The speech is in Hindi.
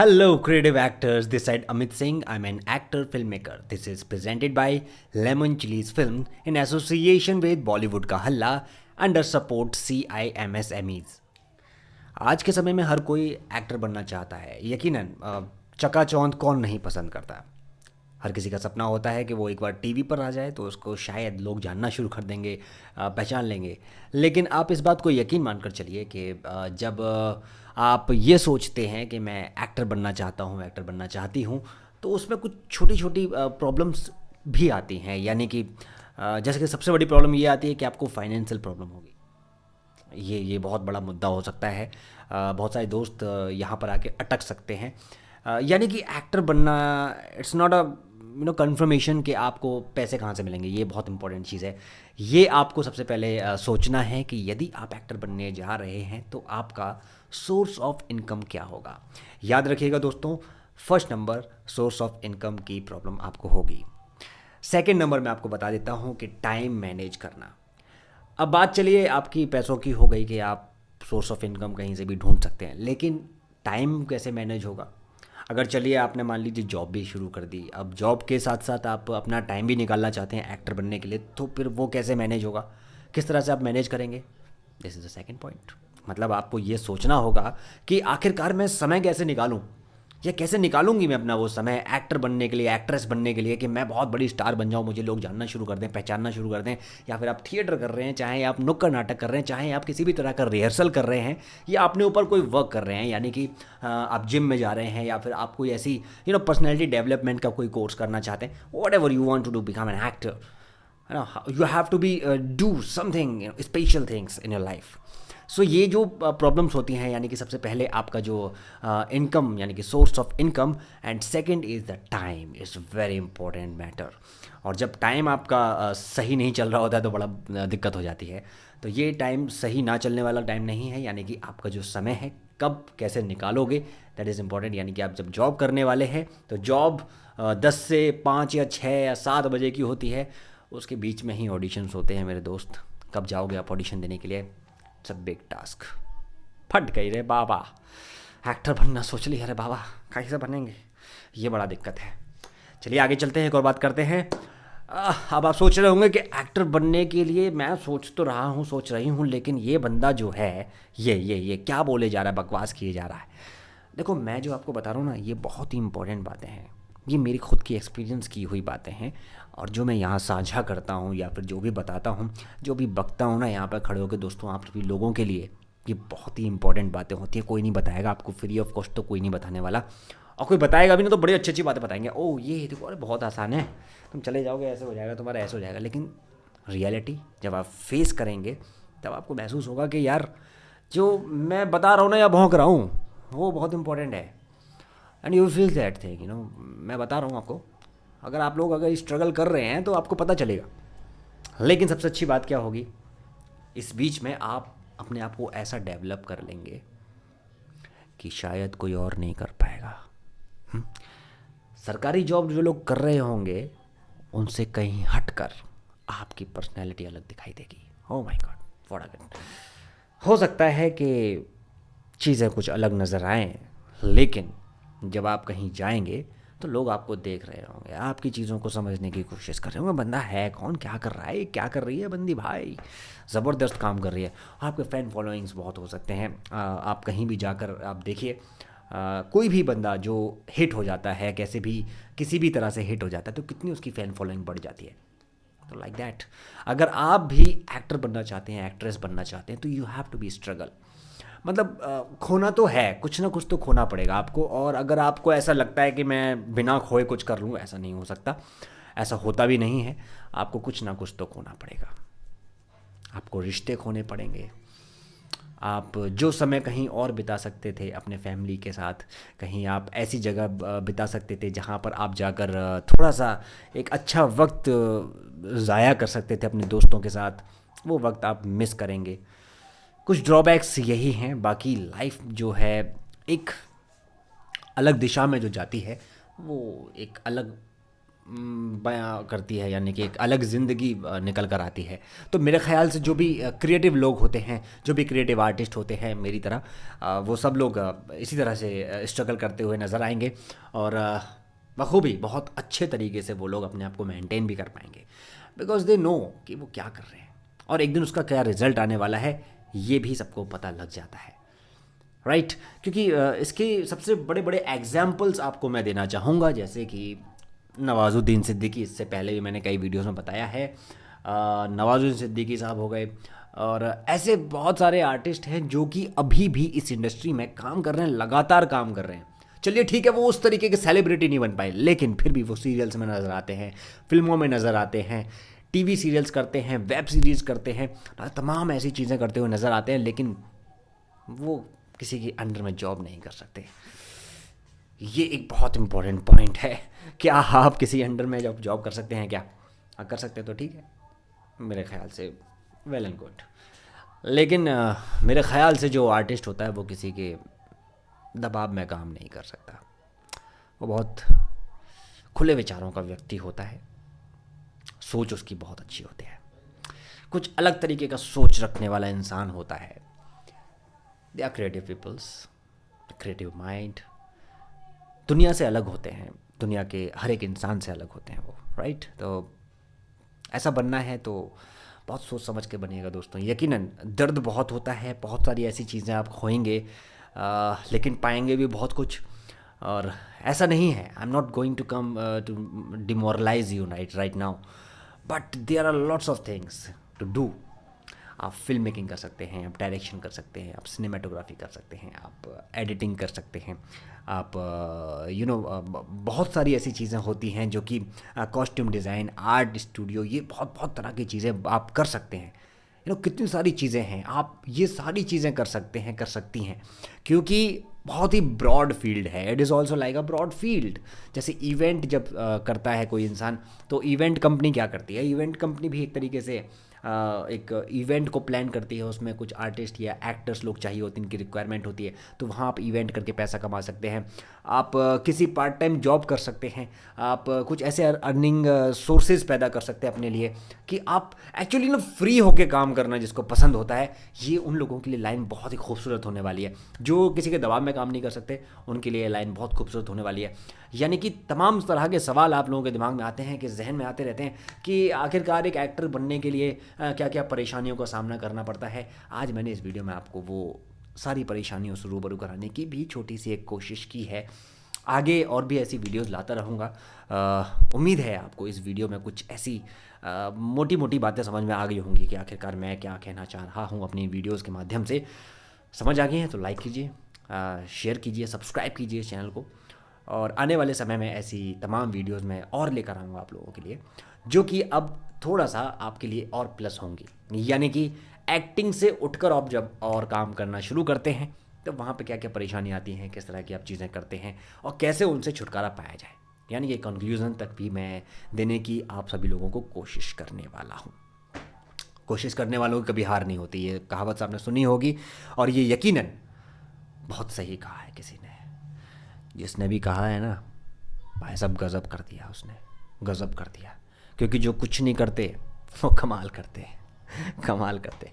Hello, creative actors. This side Amit Singh. I'm an actor filmmaker. This is presented by Lemon Chilies Film in association with Bollywood का हल्ला अंडर सपोर्ट CIMSMEs। आज के समय में हर कोई एक्टर बनना चाहता है। यकीनन चकाचौंध कौन नहीं पसंद करता। हर किसी का सपना होता है कि वो एक बार टीवी पर आ जाए तो उसको शायद लोग जानना शुरू कर देंगे, पहचान लेंगे। लेकिन आप इस बात को यकीन मानकर चलिए कि जब आप ये सोचते हैं कि मैं एक्टर बनना चाहता हूँ, एक्टर बनना चाहती हूँ, तो उसमें कुछ छोटी छोटी प्रॉब्लम्स भी आती हैं। यानी कि जैसे कि सबसे बड़ी प्रॉब्लम ये आती है कि आपको फाइनेंशियल प्रॉब्लम होगी। ये बहुत बड़ा मुद्दा हो सकता है। बहुत सारे दोस्त यहाँ पर आके अटक सकते हैं। यानी कि एक्टर बनना इट्स नॉट अ कन्फर्मेशन कि आपको पैसे कहाँ से मिलेंगे। ये बहुत इंपॉर्टेंट चीज़ है। ये आपको सबसे पहले सोचना है कि यदि आप एक्टर बनने जा रहे हैं तो आपका सोर्स ऑफ इनकम क्या होगा। याद रखिएगा दोस्तों, first number source of income की प्रॉब्लम आपको होगी। सेकंड नंबर मैं आपको बता देता हूँ कि टाइम मैनेज करना। अब बात चलिए आपकी पैसों की हो गई कि आप सोर्स ऑफ इनकम कहीं से भी ढूंढ सकते हैं, लेकिन टाइम कैसे मैनेज होगा। अगर चलिए आपने मान लीजिए जॉब भी शुरू कर दी, अब जॉब के साथ साथ आप अपना टाइम भी निकालना चाहते हैं एक्टर बनने के लिए, तो फिर वो कैसे मैनेज होगा, किस तरह से आप मैनेज करेंगे। This is the second point. मतलब आपको ये सोचना होगा कि आखिरकार मैं समय कैसे निकालूं, या कैसे निकालूंगी मैं अपना वो समय एक्टर बनने के लिए, एक्ट्रेस बनने के लिए, कि मैं बहुत बड़ी स्टार बन जाऊं, मुझे लोग जानना शुरू कर दें, पहचानना शुरू कर दें। या फिर आप थिएटर कर रहे हैं, चाहे आप नुक्कड़ नाटक कर रहे हैं, चाहे आप किसी भी तरह का रिहर्सल कर रहे हैं, या अपने ऊपर कोई वर्क कर रहे हैं, यानी कि आप जिम में जा रहे हैं, या फिर आप कोई ऐसी पर्सनैलिटी डेवलपमेंट का कोई कोर्स करना चाहते हैं। Whatever you want to do become an actor, you have to be do something special things in your life. So ये जो प्रॉब्लम्स होती हैं, यानी कि सबसे पहले आपका जो इनकम यानी कि source of income, and second is the time is very important matter. और जब टाइम आपका सही नहीं चल रहा होता है तो बड़ा दिक्कत हो जाती है। तो ये टाइम सही ना चलने वाला टाइम नहीं है, यानी कि आपका जो समय है कब कैसे निकालोगे, दैट इज़ इम्पॉर्टेंट। यानी कि आप जब जॉब करने वाले हैं तो जॉब 10 से 5 या 6 या 7 बजे की होती है, उसके बीच में ही ऑडिशंस होते हैं मेरे दोस्त। कब जाओगे आप ऑडिशन देने के लिए, इट्स अ बिग टास्क। फट गई रे बाबा, एक्टर बनना सोच लिया रे बाबा, कैसे बनेंगे, ये बड़ा दिक्कत है। चलिए आगे चलते हैं, एक और बात करते हैं। अब आप सोच रहे होंगे कि एक्टर बनने के लिए मैं सोच तो रहा हूँ, सोच रही हूँ, लेकिन ये बंदा जो है ये क्या बोले जा रहा है, बकवास किए जा रहा है। देखो, मैं जो आपको बता रहा हूँ ना, ये बहुत ही इंपॉर्टेंट बातें हैं। ये मेरी खुद की एक्सपीरियंस की हुई बातें हैं, और जो मैं यहाँ साझा करता हूँ या फिर जो भी बताता हूँ, जो भी बकता हूँ ना यहाँ पर खड़े होकर दोस्तों, आप सभी लोगों के लिए ये बहुत ही इंपॉर्टेंट बातें होती हैं। कोई नहीं बताएगा आपको फ्री ऑफ कॉस्ट, तो कोई नहीं बताने वाला, और कोई बताएगा भी ना तो बड़ी अच्छी अच्छी बातें बताएंगे। ओह ये देखो, अरे बहुत आसान है, तुम चले जाओगे ऐसे हो जाएगा, तुम्हारा ऐसे हो जाएगा। लेकिन रियलिटी जब आप फेस करेंगे तब आपको महसूस होगा कि यार जो मैं बता रहा हूँ ना या भौंक रहा हूँ, वो बहुत इंपॉर्टेंट है। And you feel that thing, मैं बता रहा हूँ आपको, अगर आप लोग अगर स्ट्रगल कर रहे हैं तो आपको पता चलेगा। लेकिन सबसे अच्छी बात क्या होगी, इस बीच में आप अपने आप को ऐसा डेवलप कर लेंगे कि शायद कोई और नहीं कर पाएगा। हम्म? सरकारी जॉब जो लोग कर रहे होंगे उनसे कहीं हटकर आपकी पर्सनैलिटी अलग दिखाई देगी। Oh my God, what a good. हो सकता है कि चीज़ें कुछ अलग नज़र आएँ, लेकिन जब आप कहीं जाएंगे तो लोग आपको देख रहे होंगे, आपकी चीज़ों को समझने की कोशिश कर रहे होंगे। बंदा है कौन, क्या कर रहा है, क्या कर रही है बंदी, भाई ज़बरदस्त काम कर रही है। आपके फ़ैन फॉलोइंग्स बहुत हो सकते हैं। आप कहीं भी जाकर आप देखिए, कोई भी बंदा जो हिट हो जाता है, कैसे भी किसी भी तरह से हिट हो जाता है, तो कितनी उसकी फ़ैन फॉलोइंग बढ़ जाती है। तो लाइक दैट, अगर आप भी एक्टर बनना चाहते हैं, एक्ट्रेस बनना चाहते हैं, तो you have to be struggle. मतलब खोना तो है, कुछ ना कुछ तो खोना पड़ेगा आपको। और अगर आपको ऐसा लगता है कि मैं बिना खोए कुछ कर लूँ, ऐसा नहीं हो सकता, ऐसा होता भी नहीं है। आपको कुछ ना कुछ तो खोना पड़ेगा। आपको रिश्ते खोने पड़ेंगे। आप जो समय कहीं और बिता सकते थे अपने फैमिली के साथ, कहीं आप ऐसी जगह बिता सकते थे जहाँ पर आप जाकर थोड़ा सा एक अच्छा वक्त ज़ाया कर सकते थे अपने दोस्तों के साथ, वो वक्त आप मिस करेंगे। कुछ ड्रॉबैक्स यही हैं। बाकी लाइफ जो है एक अलग दिशा में जो जाती है, वो एक अलग बयां करती है, यानी कि एक अलग ज़िंदगी निकल कर आती है। तो मेरे ख़्याल से जो भी क्रिएटिव लोग होते हैं, जो भी क्रिएटिव आर्टिस्ट होते हैं मेरी तरह, वो सब लोग इसी तरह से स्ट्रगल करते हुए नज़र आएंगे, और बखूबी बहुत अच्छे तरीके से वो लोग अपने आप को मेंटेन भी कर पाएंगे, बिकॉज दे नो कि वो क्या कर रहे हैं और एक दिन उसका क्या रिजल्ट आने वाला है ये भी सबको पता लग जाता है, राइट। क्योंकि इसके सबसे बड़े बड़े एग्जाम्पल्स आपको मैं देना चाहूँगा, जैसे कि नवाजुद्दीन सिद्दीकी, इससे पहले भी मैंने कई वीडियोस में बताया है। नवाजुद्दीन सिद्दीकी साहब हो गए, और ऐसे बहुत सारे आर्टिस्ट हैं जो कि अभी भी इस इंडस्ट्री में काम कर रहे हैं, लगातार काम कर रहे हैं। चलिए ठीक है, वो उस तरीके के सेलिब्रिटी नहीं बन पाए, लेकिन फिर भी वो सीरियल्स में नज़र आते हैं, फिल्मों में नज़र आते हैं, टीवी सीरियल्स करते हैं, वेब सीरीज़ करते हैं, तमाम ऐसी चीज़ें करते हुए नज़र आते हैं, लेकिन वो किसी के अंडर में जॉब नहीं कर सकते। ये एक बहुत इंपॉर्टेंट पॉइंट है। क्या आप किसी अंडर में जॉब कर सकते हैं क्या? कर सकते तो ठीक है, मेरे ख्याल से वेल एंड गुड। लेकिन मेरे ख्याल से जो आर्टिस्ट होता है वो किसी के दबाव में काम नहीं कर सकता। वो बहुत खुले विचारों का व्यक्ति होता है, सोच उसकी बहुत अच्छी होती है, कुछ अलग तरीके का सोच रखने वाला इंसान होता है। They are creative peoples, creative mind, दुनिया से अलग होते हैं, दुनिया के हर एक इंसान से अलग होते हैं वो, राइट। तो ऐसा बनना है तो बहुत सोच समझ के बनिएगा दोस्तों। यकीनन दर्द बहुत होता है, बहुत सारी ऐसी चीज़ें आप खोएंगे, लेकिन पाएंगे भी बहुत कुछ। और ऐसा नहीं है, I am not going to come to demoralise you right now, but there are lots of things to do. आप फिल्म मेकिंग कर सकते हैं, आप डायरेक्शन कर सकते हैं, आप सिनेमाटोग्राफी कर सकते हैं, आप एडिटिंग कर सकते हैं, आप बहुत सारी ऐसी चीज़ें होती हैं जो कि कॉस्ट्यूम डिज़ाइन, आर्ट स्टूडियो, ये बहुत बहुत तरह की चीज़ें आप कर सकते हैं। कितनी सारी चीज़ें हैं, आप ये सारी चीज़ें कर सकते हैं, कर सकती हैं, क्योंकि बहुत ही ब्रॉड फील्ड है। It is also like a broad field. जैसे इवेंट जब करता है कोई इंसान, तो इवेंट कंपनी क्या करती है? इवेंट कंपनी भी एक तरीके से एक इवेंट को प्लान करती है, उसमें कुछ आर्टिस्ट या एक्टर्स लोग चाहिए होते हैं, इनकी रिक्वायरमेंट होती है, तो वहाँ आप इवेंट करके पैसा कमा सकते हैं। आप किसी पार्ट टाइम जॉब कर सकते हैं, आप कुछ ऐसे अर्निंग सोर्सेज पैदा कर सकते हैं अपने लिए कि आप एक्चुअली फ्री होके काम करना जिसको पसंद होता है। ये उन लोगों के लिए लाइन बहुत ही खूबसूरत होने वाली है। जो किसी के दबाव में काम नहीं कर सकते, उनके लिए लाइन बहुत खूबसूरत होने वाली है। यानी कि तमाम तरह के सवाल आप लोगों के दिमाग में आते हैं, कि जहन में आते रहते हैं कि आखिरकार एक एक्टर बनने के लिए क्या क्या परेशानियों का सामना करना पड़ता है। आज मैंने इस वीडियो में आपको वो सारी परेशानियों से रूबरू कराने की भी छोटी सी एक कोशिश की है। आगे और भी ऐसी वीडियोस लाता रहूँगा। उम्मीद है आपको इस वीडियो में कुछ ऐसी मोटी मोटी बातें समझ में आ गई होंगी कि आखिरकार मैं क्या कहना चाह रहा हूँ अपनी वीडियोस के माध्यम से। समझ आ गई हैं तो लाइक कीजिए, शेयर कीजिए, सब्सक्राइब कीजिए इस चैनल को, और आने वाले समय में ऐसी तमाम वीडियोस मैं और लेकर आऊँगा आप लोगों के लिए, जो कि अब थोड़ा सा आपके लिए और प्लस होंगी। यानी कि एक्टिंग से उठकर आप जब और काम करना शुरू करते हैं तो वहाँ पे क्या क्या परेशानी आती हैं, किस तरह की आप चीज़ें करते हैं और कैसे उनसे छुटकारा पाया जाए, यानी कि कंक्लूज़न तक भी मैं देने की आप सभी लोगों को कोशिश करने वाला हूँ। कोशिश करने वालों की कभी हार नहीं होती, ये कहावत आपने सुनी होगी, और ये यकीनन बहुत सही कहा है किसी ने। जिसने भी कहा है ना, भाई साहब गज़ब कर दिया उसने, गज़ब कर दिया। क्योंकि जो कुछ नहीं करते वो कमाल करते हैं, कमाल करते हैं।